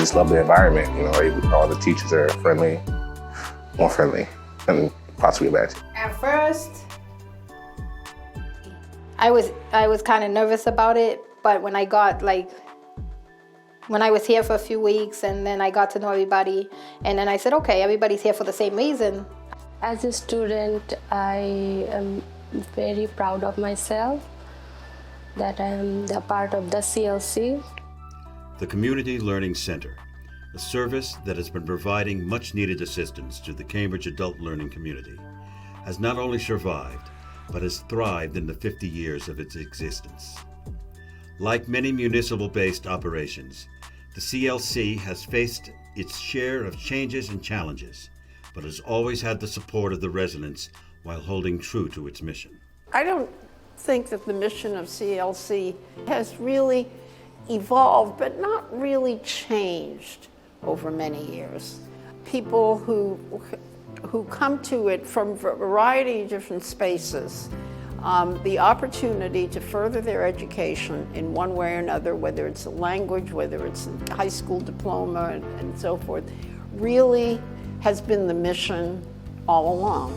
just love the environment. All the teachers are friendly, more friendly than possibly a bad teacher. At first, I was kind of nervous about it, but when I was here for a few weeks and then I got to know everybody, and then I said, okay, everybody's here for the same reason. As a student, I am very proud of myself that I am the part of the CLC. The Community Learning Center, a service that has been providing much-needed assistance to the Cambridge adult learning community, has not only survived, but has thrived in the 50 years of its existence. Like many municipal-based operations, the CLC has faced its share of changes and challenges, but has always had the support of the residents while holding true to its mission. I don't think that the mission of CLC has really evolved, but not really changed over many years. People who come to it from a variety of different spaces, the opportunity to further their education in one way or another, whether it's a language, whether it's a high school diploma, and so forth, really has been the mission all along.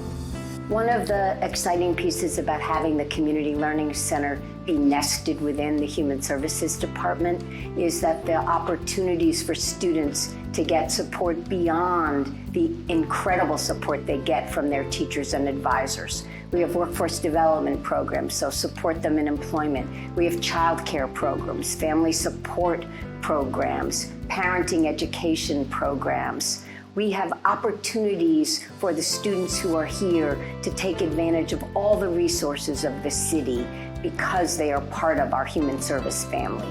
One of the exciting pieces about having the Community Learning Center be nested within the Human Services Department is that the opportunities for students to get support beyond the incredible support they get from their teachers and advisors. We have workforce development programs, so support them in employment. We have childcare programs, family support programs, parenting education programs. We have opportunities for the students who are here to take advantage of all the resources of the city because they are part of our human service family.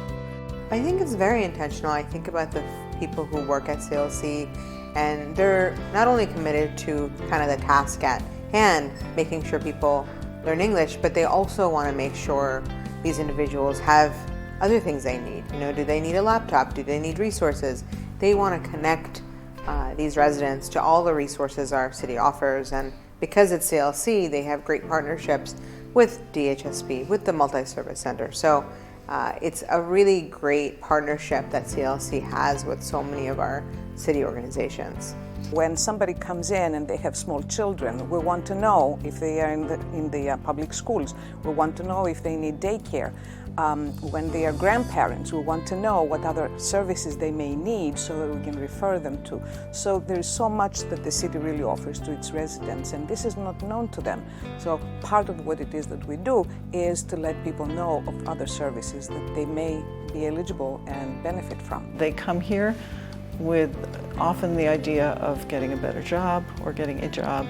I think it's very intentional. I think about the people who work at CLC, and they're not only committed to kind of the task at hand, making sure people learn English, but they also want to make sure these individuals have other things they need. Do they need a laptop? Do they need resources? They want to connect these residents to all the resources our city offers, and because it's CLC, they have great partnerships with DHSP, with the Multi-Service Center. So it's a really great partnership that CLC has with so many of our city organizations. When somebody comes in and they have small children, we want to know if they are in the public schools. We want to know if they need daycare. When they are grandparents, we want to know what other services they may need so that we can refer them to. So there is so much that the city really offers to its residents, and this is not known to them. So part of what it is that we do is to let people know of other services that they may be eligible and benefit from. They come here with often the idea of getting a better job or getting a job,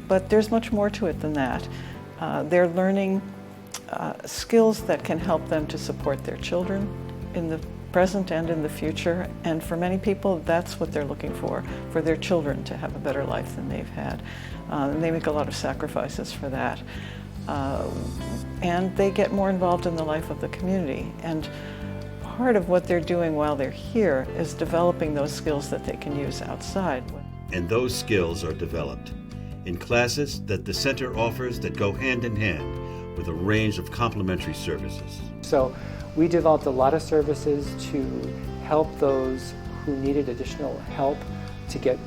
but there's much more to it than that. They're learning skills that can help them to support their children in the present and in the future, and for many people that's what they're looking for their children to have a better life than they've had. And they make a lot of sacrifices for that. And they get more involved in the life of the community. And part of what they're doing while they're here is developing those skills that they can use outside. And those skills are developed in classes that the center offers that go hand in hand with a range of complementary services. So we developed a lot of services to help those who needed additional help to get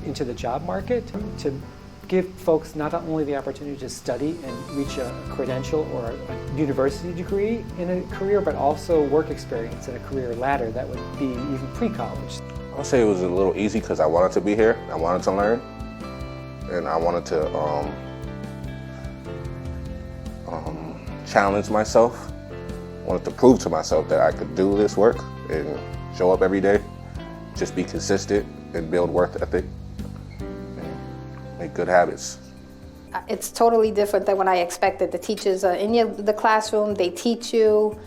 into the job market, to give folks not only the opportunity to study and reach a credential or a university degree in a career, but also work experience in a career ladder that would be even pre-college. I'll say it was a little easy because I wanted to be here, I wanted to learn, and I wanted to challenge myself. I wanted to prove to myself that I could do this work and show up every day, just be consistent and build work ethic and make good habits. It's totally different than what I expected. The teachers are in the classroom, they teach you.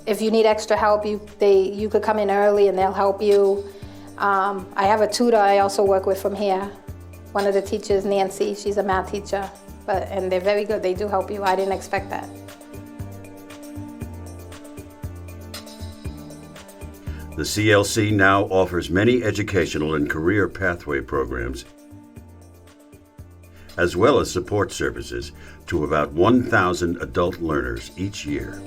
If you need extra help, you could come in early and they'll help you. I have a tutor I also work with from here. One of the teachers, Nancy, she's a math teacher, and they're very good. They do help you. I didn't expect that. The CLC now offers many educational and career pathway programs, as well as support services to about 1,000 adult learners each year.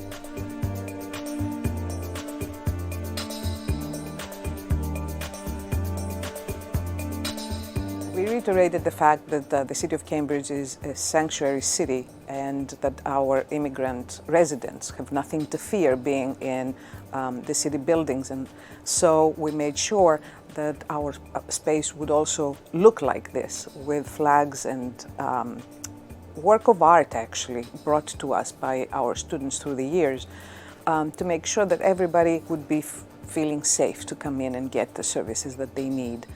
reiterated the fact that the city of Cambridge is a sanctuary city and that our immigrant residents have nothing to fear being in the city buildings. And so we made sure that our space would also look like this, with flags and work of art actually brought to us by our students through the years, to make sure that everybody would be feeling safe to come in and get the services that they need.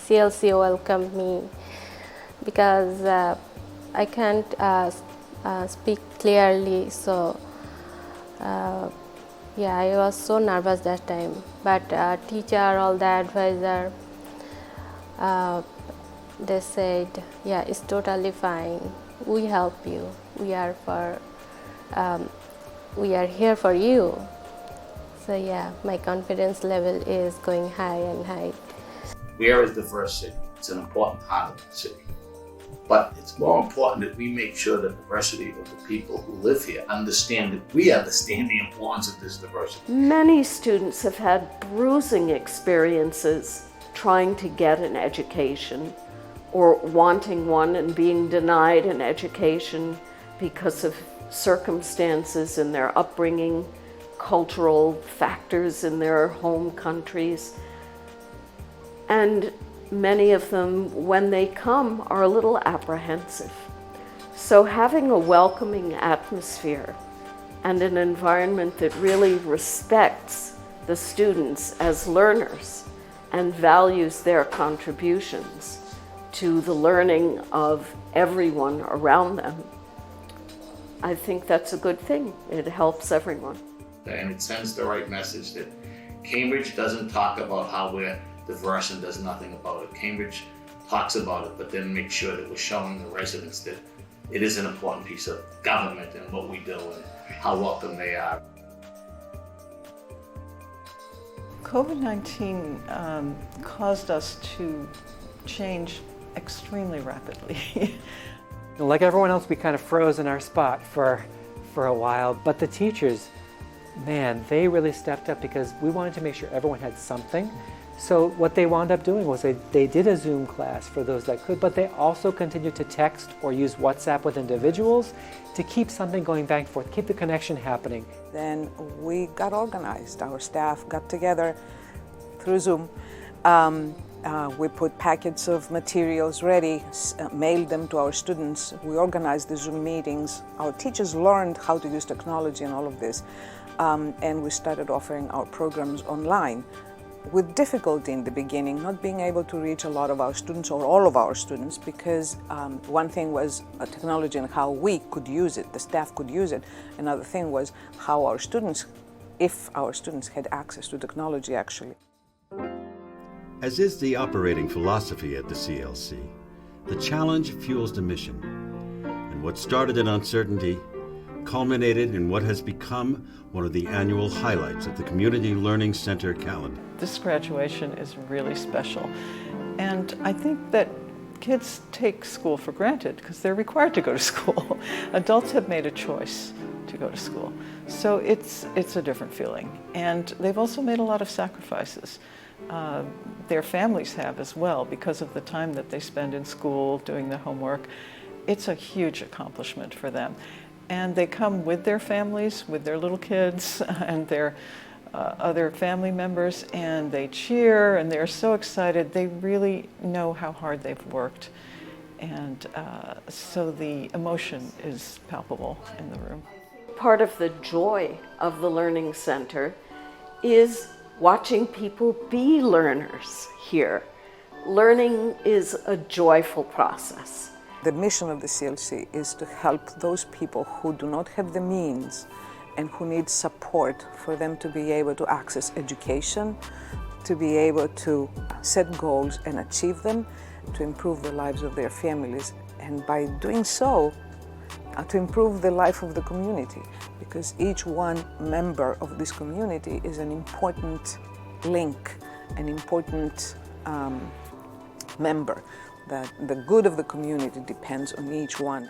CLC welcomed me because I can't speak clearly, so yeah, I was so nervous that time. But teacher, all the advisor, they said, yeah, it's totally fine. We help you. We are here for you. So yeah, my confidence level is going high and high. We are a diverse city. It's an important part of the city. But it's more important that we make sure that the diversity of the people who live here understand that we understand the importance of this diversity. Many students have had bruising experiences trying to get an education or wanting one and being denied an education because of circumstances in their upbringing, cultural factors in their home countries. And many of them, when they come, are a little apprehensive. So having a welcoming atmosphere and an environment that really respects the students as learners and values their contributions to the learning of everyone around them, I think that's a good thing. It helps everyone. And it sends the right message that Cambridge doesn't talk about how we're diverse and does nothing about it. Cambridge talks about it, but then makes sure that we're showing the residents that it is an important piece of government and what we do and how welcome they are. COVID-19 caused us to change extremely rapidly. Like everyone else, we kind of froze in our spot for a while, but the teachers, man, they really stepped up because we wanted to make sure everyone had something. So what they wound up doing was they did a Zoom class for those that could, but they also continued to text or use WhatsApp with individuals to keep something going back and forth, keep the connection happening. Then we got organized. Our staff got together through Zoom. We put packets of materials ready, mailed them to our students. We organized the Zoom meetings. Our teachers learned how to use technology and all of this. And we started offering our programs online, with difficulty in the beginning, not being able to reach a lot of our students or all of our students, because one thing was technology and how we could use it, the staff could use it. Another thing was how our students, if our students had access to technology actually. As is the operating philosophy at the CLC, the challenge fuels the mission. And what started in uncertainty culminated in what has become one of the annual highlights of the Community Learning Center calendar. This graduation is really special. And I think that kids take school for granted because they're required to go to school. Adults have made a choice to go to school. So it's a different feeling. And they've also made a lot of sacrifices. Their families have as well, because of the time that they spend in school doing the homework. It's a huge accomplishment for them. And they come with their families, with their little kids and their other family members, and they cheer and they're so excited. They really know how hard they've worked. And so the emotion is palpable in the room. Part of the joy of the Learning Center is watching people be learners here. Learning is a joyful process. The mission of the CLC is to help those people who do not have the means and who need support for them to be able to access education, to be able to set goals and achieve them, to improve the lives of their families, and by doing so, to improve the life of the community, because each one member of this community is an important link, an important member, that the good of the community depends on each one.